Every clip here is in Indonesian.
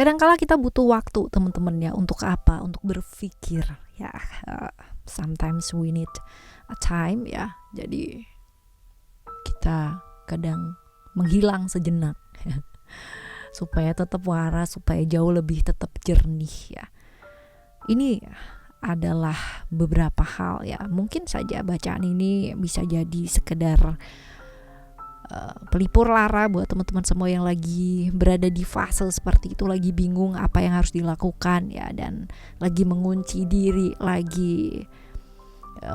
Kadangkala kita butuh waktu teman-teman ya, untuk apa? Untuk berpikir ya. Sometimes we need a time ya. Jadi kita kadang menghilang sejenak supaya tetap waras, supaya jauh lebih tetap jernih ya. Ini adalah beberapa hal ya. Mungkin saja bacaan ini bisa jadi sekedar pelipur lara buat teman-teman semua yang lagi berada di fase seperti itu, lagi bingung apa yang harus dilakukan ya, dan lagi mengunci diri, lagi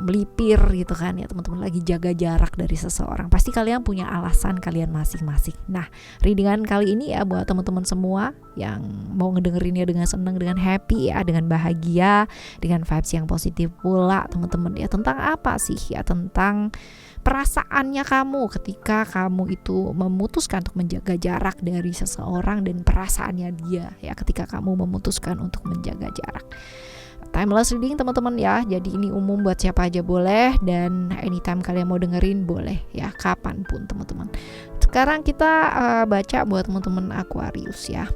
melipir gitu kan ya, teman-teman lagi jaga jarak dari seseorang. Pasti kalian punya alasan kalian masing-masing. Nah, readingan kali ini ya buat teman-teman semua yang mau ngedengerinnya dengan senang, dengan happy ya, dengan bahagia, dengan vibes yang positif pula teman-teman ya. Tentang apa sih ya? Tentang perasaannya kamu ketika kamu itu memutuskan untuk menjaga jarak dari seseorang, dan perasaannya dia ya ketika kamu memutuskan untuk menjaga jarak. Timeless reading teman-teman ya, jadi ini umum buat siapa aja boleh, dan anytime kalian mau dengerin boleh ya, kapanpun teman-teman. Sekarang kita baca buat teman-teman Aquarius ya.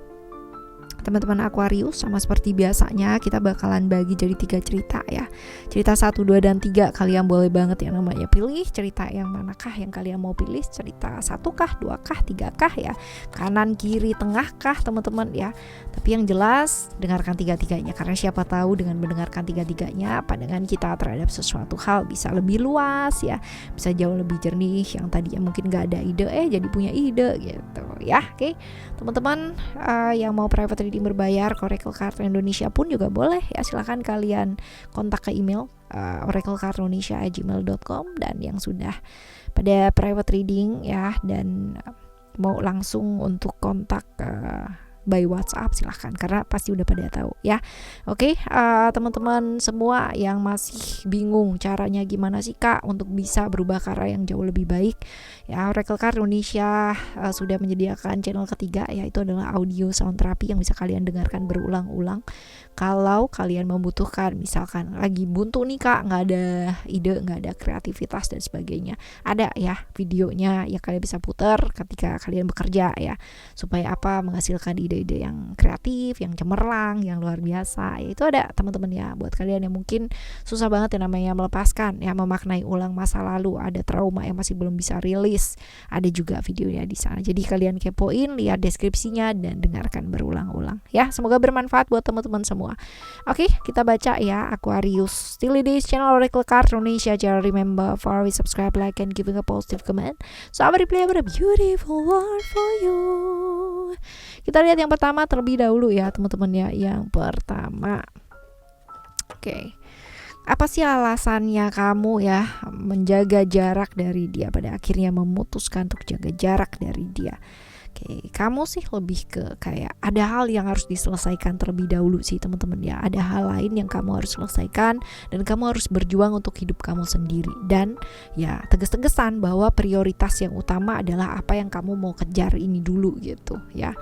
Teman-teman Aquarius, sama seperti biasanya kita bakalan bagi jadi 3 cerita ya. Cerita 1, 2, dan 3 kalian boleh banget yang namanya pilih cerita yang manakah yang kalian mau pilih. Cerita 1 kah, 2 kah, 3 kah ya, kanan, kiri, tengah kah teman-teman ya. Tapi yang jelas dengarkan 3-tiganya, karena siapa tahu dengan mendengarkan 3-tiganya pandangan kita terhadap sesuatu hal bisa lebih luas ya, bisa jauh lebih jernih. Yang tadinya mungkin gak ada ide jadi punya ide gitu ya. Oke teman-teman, yang mau private reading berbayar ke Oracle Card Indonesia pun juga boleh ya, silahkan kalian kontak ke email oraclecardindonesia@gmail.com. Dan yang sudah pada private reading ya dan mau langsung untuk kontak by WhatsApp silahkan, karena pasti udah pada tahu ya. Oke, teman-teman semua yang masih bingung caranya gimana sih Kak untuk bisa berubah ke arah yang jauh lebih baik ya, Oracle Card Indonesia sudah menyediakan channel ketiga, yaitu adalah audio sound therapy yang bisa kalian dengarkan berulang-ulang. Kalau kalian membutuhkan, misalkan lagi buntu nih Kak, nggak ada ide, nggak ada kreativitas dan sebagainya, ada ya videonya yang kalian bisa putar ketika kalian bekerja ya, supaya apa, menghasilkan ide-ide yang kreatif, yang cemerlang, yang luar biasa ya. Itu ada teman-teman ya, buat kalian yang mungkin susah banget yang namanya melepaskan ya, memaknai ulang masa lalu, ada trauma yang masih belum bisa rilis, ada juga videonya di sana. Jadi kalian kepoin, lihat deskripsinya dan dengarkan berulang-ulang ya. Semoga bermanfaat buat teman-teman semua. Oke, kita baca ya Aquarius. Still it is channel Oracle Card Indonesia. Jangan remember for subscribe, like, and giving a positive comment. So I will play a beautiful world for you. Kita lihat yang pertama terlebih dahulu ya teman-teman ya. Yang pertama, oke. Apa sih alasannya kamu ya menjaga jarak dari dia, pada akhirnya memutuskan untuk jaga jarak dari dia? Oke, kamu sih lebih ke kayak ada hal yang harus diselesaikan terlebih dahulu sih teman-teman ya. Ada hal lain yang kamu harus selesaikan, dan kamu harus berjuang untuk hidup kamu sendiri. Dan ya tegas-tegasan bahwa prioritas yang utama adalah apa yang kamu mau kejar ini dulu gitu ya.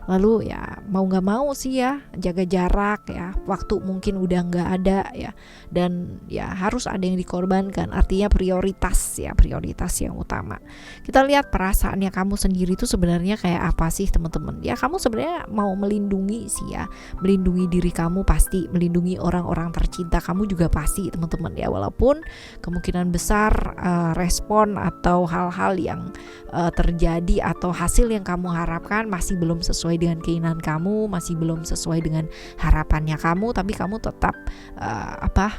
Lalu ya mau gak mau sih ya jaga jarak ya, waktu mungkin udah gak ada ya, dan ya harus ada yang dikorbankan, artinya prioritas ya, prioritas yang utama. Kita lihat perasaannya kamu sendiri itu sebenarnya kayak apa sih teman-teman ya. Kamu sebenarnya mau melindungi sih ya, melindungi diri kamu pasti, melindungi orang-orang tercinta kamu juga pasti teman-teman ya, walaupun kemungkinan besar respon atau hal-hal yang terjadi atau hasil yang kamu harapkan masih belum sesuai dengan keinginan kamu, masih belum sesuai dengan harapannya kamu, tapi kamu tetap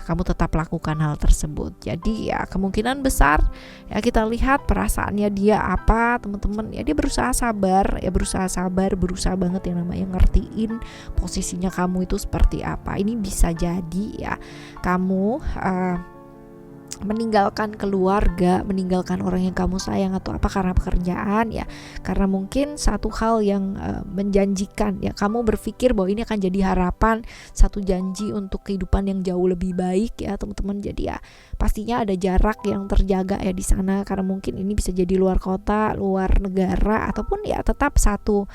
kamu tetap lakukan hal tersebut. Jadi ya kemungkinan besar ya kita lihat perasaannya dia apa teman-teman ya, dia berusaha sabar ya, berusaha banget yang namanya ngertiin posisinya kamu itu seperti apa. Ini bisa jadi ya kamu meninggalkan keluarga, meninggalkan orang yang kamu sayang, atau apa karena pekerjaan ya, karena mungkin satu hal yang menjanjikan ya, kamu berpikir bahwa ini akan jadi harapan, satu janji untuk kehidupan yang jauh lebih baik ya teman-teman. Jadi ya pastinya ada jarak yang terjaga ya di sana, karena mungkin ini bisa jadi luar kota, luar negara, ataupun ya tetap satu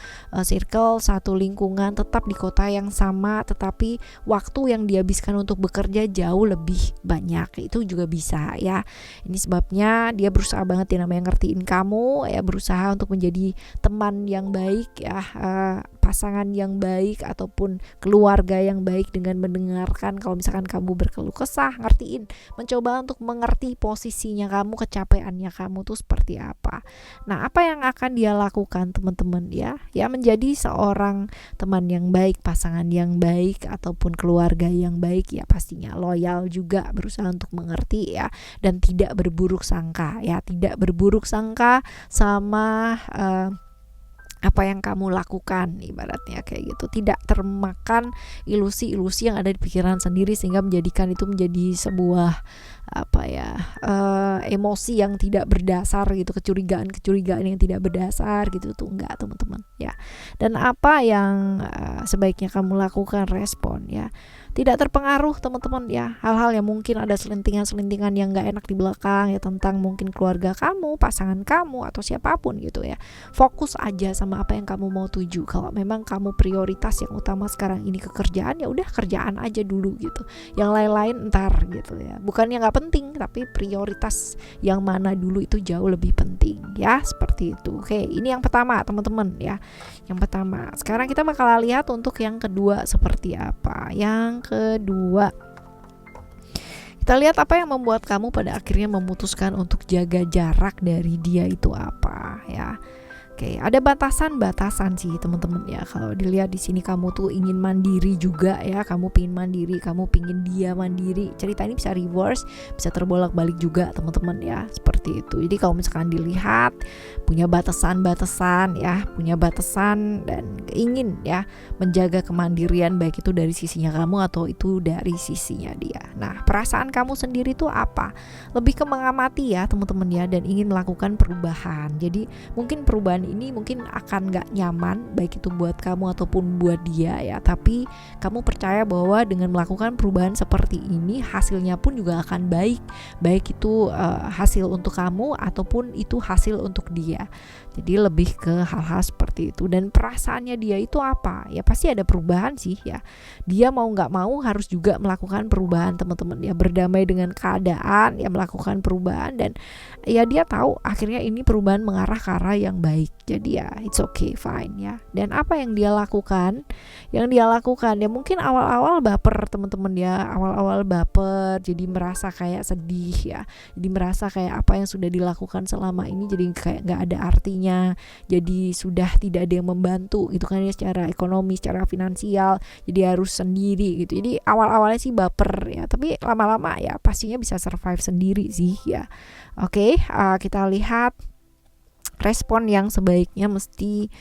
circle, satu lingkungan, tetap di kota yang sama, tetapi waktu yang dihabiskan untuk bekerja jauh lebih banyak. Itu juga bisa ya. Ini sebabnya dia berusaha banget yang namanya ngertiin kamu ya, berusaha untuk menjadi teman yang baik ya, pasangan yang baik ataupun keluarga yang baik dengan mendengarkan kalau misalkan kamu berkeluh kesah, ngertiin, mencoba untuk mengerti posisinya kamu, kecapeannya kamu tuh seperti apa. Nah, apa yang akan dia lakukan teman-teman ya? Ya menjadi seorang teman yang baik, pasangan yang baik ataupun keluarga yang baik ya pastinya loyal juga, berusaha untuk mengerti ya, dan tidak berburuk sangka ya, tidak berburuk sangka sama apa yang kamu lakukan, ibaratnya kayak gitu, tidak termakan ilusi-ilusi yang ada di pikiran sendiri sehingga menjadikan itu menjadi sebuah emosi yang tidak berdasar gitu, kecurigaan yang tidak berdasar gitu tuh enggak teman-teman ya. Dan apa yang sebaiknya kamu lakukan, respon ya, tidak terpengaruh teman-teman ya, hal-hal yang mungkin ada selentingan-selentingan yang gak enak di belakang ya tentang mungkin keluarga kamu, pasangan kamu atau siapapun gitu ya. Fokus aja sama apa yang kamu mau tuju. Kalau memang kamu prioritas yang utama sekarang ini kerjaan, ya udah kerjaan aja dulu gitu, yang lain-lain entar gitu ya. Bukannya gak penting, tapi prioritas yang mana dulu itu jauh lebih penting ya, seperti itu. Oke, ini yang pertama teman-teman ya, yang pertama. Sekarang kita bakal lihat untuk yang kedua seperti apa. Yang kedua, kita lihat apa yang membuat kamu pada akhirnya memutuskan untuk jaga jarak dari dia itu apa ya. Oke, ada batasan-batasan sih teman-teman ya. Kalau dilihat di sini kamu tuh ingin mandiri juga ya, kamu pingin mandiri, kamu pingin dia mandiri. Cerita ini bisa reverse, bisa terbolak-balik juga teman-teman ya, seperti itu. Jadi kalau misalkan dilihat punya batasan-batasan ya, punya batasan dan ingin ya menjaga kemandirian, baik itu dari sisinya kamu atau itu dari sisinya dia. Nah, perasaan kamu sendiri tuh apa? Lebih ke mengamati ya teman-teman ya, dan ingin melakukan perubahan. Jadi mungkin perubahan ini mungkin akan gak nyaman, baik itu buat kamu ataupun buat dia ya, tapi kamu percaya bahwa dengan melakukan perubahan seperti ini hasilnya pun juga akan baik, baik itu hasil untuk kamu ataupun itu hasil untuk dia. Jadi lebih ke hal-hal seperti itu. Dan perasaannya dia itu apa? Ya pasti ada perubahan sih ya. Dia mau gak mau harus juga melakukan perubahan teman-teman ya, berdamai dengan keadaan ya, melakukan perubahan, dan ya dia tahu akhirnya ini perubahan mengarah ke arah yang baik. Jadi ya it's okay, fine ya. Dan apa yang dia lakukan? Yang dia lakukan ya mungkin awal-awal baper teman-teman ya, awal-awal baper, jadi merasa kayak sedih ya, jadi merasa kayak apa yang sudah dilakukan selama ini jadi kayak gak ada artinya, jadi sudah tidak ada yang membantu gitu kan ya, secara ekonomi, secara finansial, jadi harus sendiri gitu. Jadi awal-awalnya sih baper ya, tapi lama-lama ya pastinya bisa survive sendiri sih ya. Oke, kita lihat respon yang sebaiknya mesti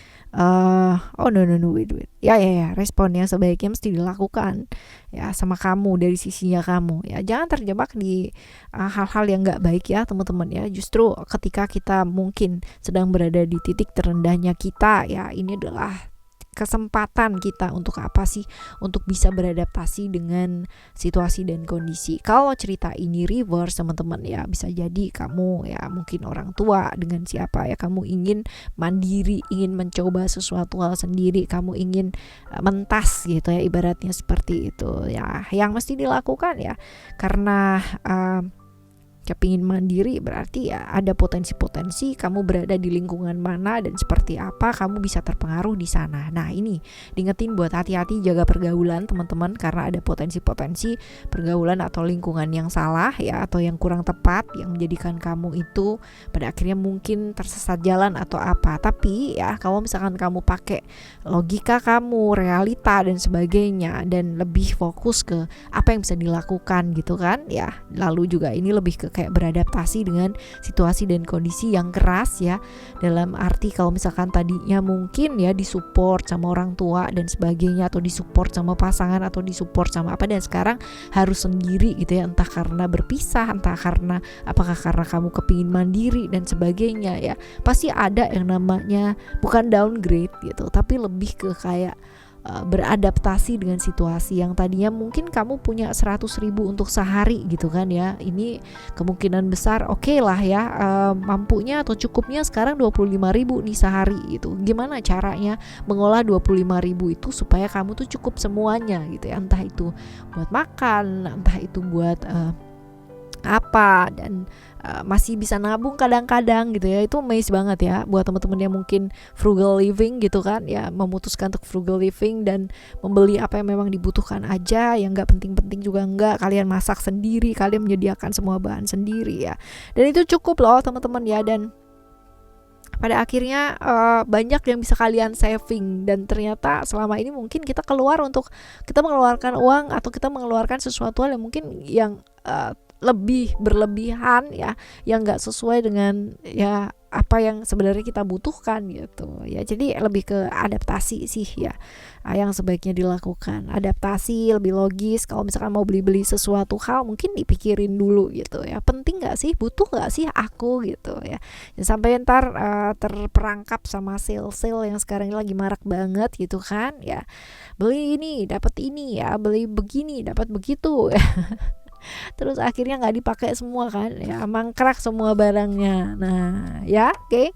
wait. Ya, respon yang sebaiknya mesti dilakukan ya sama kamu, dari sisinya kamu ya. Jangan terjebak di hal-hal yang nggak baik ya teman-teman ya. Justru ketika kita mungkin sedang berada di titik terendahnya kita ya, ini adalah kesempatan kita untuk apa sih? Untuk bisa beradaptasi dengan situasi dan kondisi. Kalau cerita ini reverse teman-teman ya, bisa jadi kamu ya mungkin orang tua dengan siapa ya, kamu ingin mandiri, ingin mencoba sesuatu hal sendiri, kamu ingin mentas gitu ya, ibaratnya seperti itu ya. Yang mesti dilakukan ya, karena kepingin mandiri berarti ya ada potensi-potensi kamu berada di lingkungan mana dan seperti apa kamu bisa terpengaruh di sana. Nah, ini diingetin buat hati-hati jaga pergaulan teman-teman, karena ada potensi-potensi pergaulan atau lingkungan yang salah ya, atau yang kurang tepat yang menjadikan kamu itu pada akhirnya mungkin tersesat jalan atau apa. Tapi ya kalau misalkan kamu pakai logika kamu, realita dan sebagainya, dan lebih fokus ke apa yang bisa dilakukan gitu kan ya. Lalu juga ini lebih ke kayak beradaptasi dengan situasi dan kondisi yang keras ya, dalam arti kalau misalkan tadinya mungkin ya disupport sama orang tua dan sebagainya, atau disupport sama pasangan, atau disupport sama apa, dan sekarang harus sendiri gitu ya, entah karena berpisah, entah karena apakah karena kamu kepingin mandiri dan sebagainya ya, pasti ada yang namanya bukan downgrade gitu, tapi lebih ke kayak beradaptasi dengan situasi yang tadinya mungkin kamu punya 100.000 untuk sehari gitu kan ya, ini kemungkinan besar oke lah ya, mampunya atau cukupnya sekarang 25.000 nih sehari gitu. Gimana caranya mengolah 25.000 itu supaya kamu tuh cukup semuanya gitu ya, entah itu buat makan, entah itu buat apa, dan masih bisa nabung kadang-kadang gitu ya. Itu amazed banget ya buat teman-teman yang mungkin frugal living gitu kan ya, memutuskan untuk frugal living dan membeli apa yang memang dibutuhkan aja, yang nggak penting-penting juga nggak. Kalian masak sendiri, kalian menyediakan semua bahan sendiri ya, dan itu cukup loh teman-teman ya. Dan pada akhirnya banyak yang bisa kalian saving, dan ternyata selama ini mungkin kita keluar untuk kita mengeluarkan uang atau kita mengeluarkan sesuatu hal yang mungkin yang lebih berlebihan ya, yang nggak sesuai dengan ya apa yang sebenarnya kita butuhkan gitu ya. Jadi lebih ke adaptasi sih ya, yang sebaiknya dilakukan. Adaptasi lebih logis. Kalau misalkan mau beli-beli sesuatu hal, mungkin dipikirin dulu gitu ya, penting nggak sih, butuh nggak sih aku gitu ya. Jangan sampai ntar terperangkap sama sale-sale yang sekarang ini lagi marak banget gitu kan ya, beli ini dapat ini ya, beli begini dapat begitu ya. Terus akhirnya nggak dipakai semua kan ya, mangkrak semua barangnya. Nah ya, oke.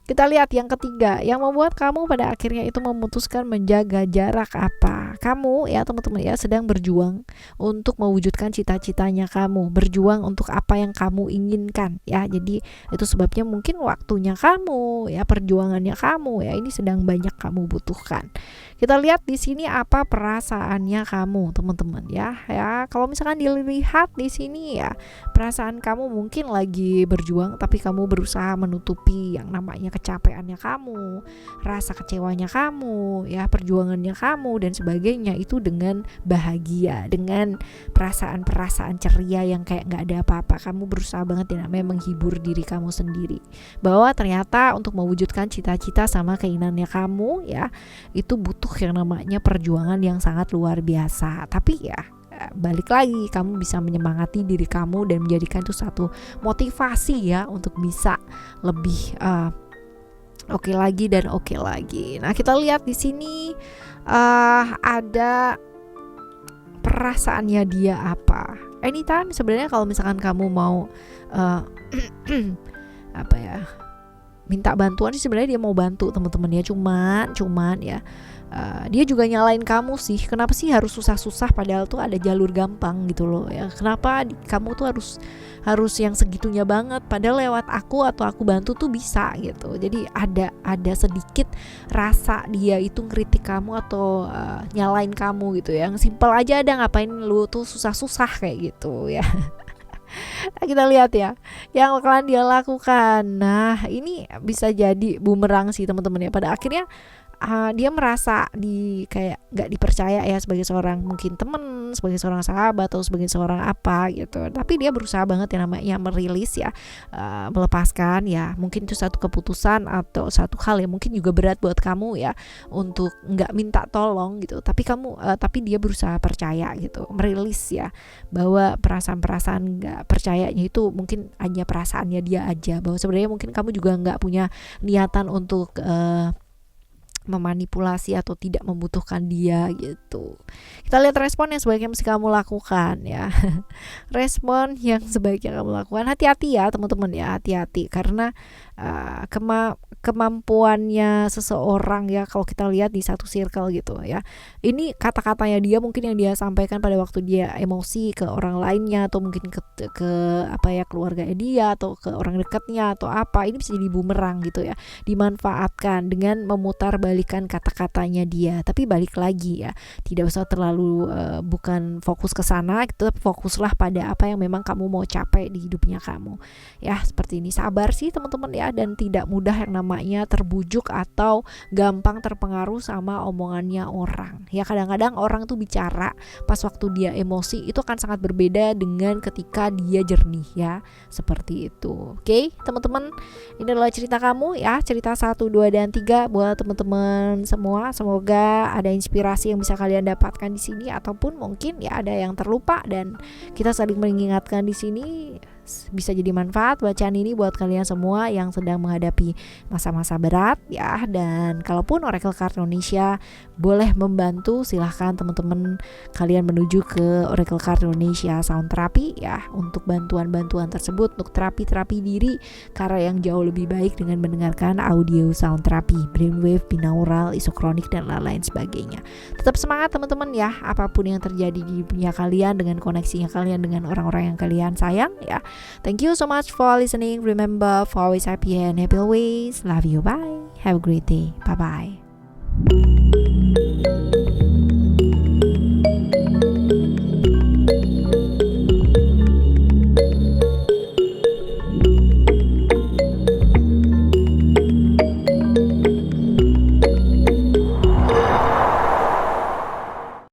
Kita lihat yang ketiga, yang membuat kamu pada akhirnya itu memutuskan menjaga jarak apa. Kamu ya teman-teman ya sedang berjuang untuk mewujudkan cita-citanya kamu, berjuang untuk apa yang kamu inginkan ya. Jadi itu sebabnya mungkin waktunya kamu ya, perjuangannya kamu ya, ini sedang banyak kamu butuhkan. Kita lihat di sini apa perasaannya kamu teman-teman ya. Ya kalau misalkan dilihat di sini ya, perasaan kamu mungkin lagi berjuang tapi kamu berusaha menutupi yang namanya kecapeannya kamu, rasa kecewanya kamu, ya perjuangannya kamu dan sebagainya itu dengan bahagia, dengan perasaan-perasaan ceria yang kayak nggak ada apa-apa. Kamu berusaha banget ya namanya menghibur diri kamu sendiri bahwa ternyata untuk mewujudkan cita-cita sama keinginannya kamu ya, itu butuh yang namanya perjuangan yang sangat luar biasa. Tapi ya balik lagi, kamu bisa menyemangati diri kamu dan menjadikan itu satu motivasi ya untuk bisa lebih oke lagi dan oke lagi. Nah kita lihat di sini ada perasaannya dia apa. Anytime sebenarnya kalau misalkan kamu mau apa ya, minta bantuan sih, sebenarnya dia mau bantu teman-teman ya, cuman ya dia juga nyalain kamu sih, kenapa sih harus susah-susah padahal tuh ada jalur gampang gitu loh ya. Kenapa kamu tuh harus yang segitunya banget, padahal lewat aku atau aku bantu tuh bisa gitu. Jadi ada sedikit rasa dia itu ngeritik kamu atau nyalain kamu gitu ya. Yang simpel aja ada, ngapain lu tuh susah-susah kayak gitu ya. Nah, kita lihat ya yang bakalan dia lakukan. Nah ini bisa jadi bumerang sih teman-teman ya. Pada akhirnya dia merasa kayak nggak dipercaya ya sebagai seorang mungkin teman, sebagai seorang sahabat atau sebagai seorang apa gitu. Tapi dia berusaha banget yang namanya merilis ya, melepaskan ya. Mungkin itu satu keputusan atau satu hal yang mungkin juga berat buat kamu ya untuk nggak minta tolong gitu. Tapi dia berusaha percaya gitu, merilis ya bahwa perasaan-perasaan nggak percayanya itu mungkin hanya perasaannya dia aja. Bahwa sebenarnya mungkin kamu juga nggak punya niatan untuk memanipulasi atau tidak membutuhkan dia gitu. Kita lihat respon yang sebaiknya mesti kamu lakukan ya. Respon yang sebaiknya kamu lakukan, hati-hati ya teman-teman ya, hati-hati karena kemampuannya seseorang ya, kalau kita lihat di satu circle gitu ya, ini kata-katanya dia mungkin yang dia sampaikan pada waktu dia emosi ke orang lainnya atau mungkin ke apa ya, keluarga dia atau ke orang dekatnya atau apa, ini bisa jadi bumerang gitu ya, dimanfaatkan dengan memutar balikan kata-katanya dia. Tapi balik lagi ya, tidak usah terlalu bukan fokus ke sana gitu, tapi fokuslah pada apa yang memang kamu mau capai di hidupnya kamu ya. Seperti ini, sabar sih teman-teman ya, dan tidak mudah yang namanya terbujuk atau gampang terpengaruh sama omongannya orang ya. Kadang-kadang orang tuh bicara pas waktu dia emosi itu akan sangat berbeda dengan ketika dia jernih ya, seperti itu. Oke teman-teman, ini adalah cerita kamu ya, cerita 1, 2, dan 3 buat teman-teman semua. Semoga ada inspirasi yang bisa kalian dapatkan di sini, ataupun mungkin ya ada yang terlupa dan kita saling mengingatkan di sini. bisa jadi manfaat bacaan ini buat kalian semua yang sedang menghadapi masa-masa berat ya. Dan kalaupun Oracle Card Indonesia boleh membantu, silahkan teman-teman kalian menuju ke Oracle Card Indonesia Sound Therapy ya untuk bantuan-bantuan tersebut, untuk terapi-terapi diri karena yang jauh lebih baik dengan mendengarkan audio sound therapy, brainwave, binaural, isokronik dan lain-lain sebagainya. Tetap semangat teman-teman ya, apapun yang terjadi di dunia kalian, dengan koneksinya kalian dengan orang-orang yang kalian sayang ya. Thank you so much for listening. Remember, for always happy and happy always. Love you. Bye. Have a great day. Bye bye.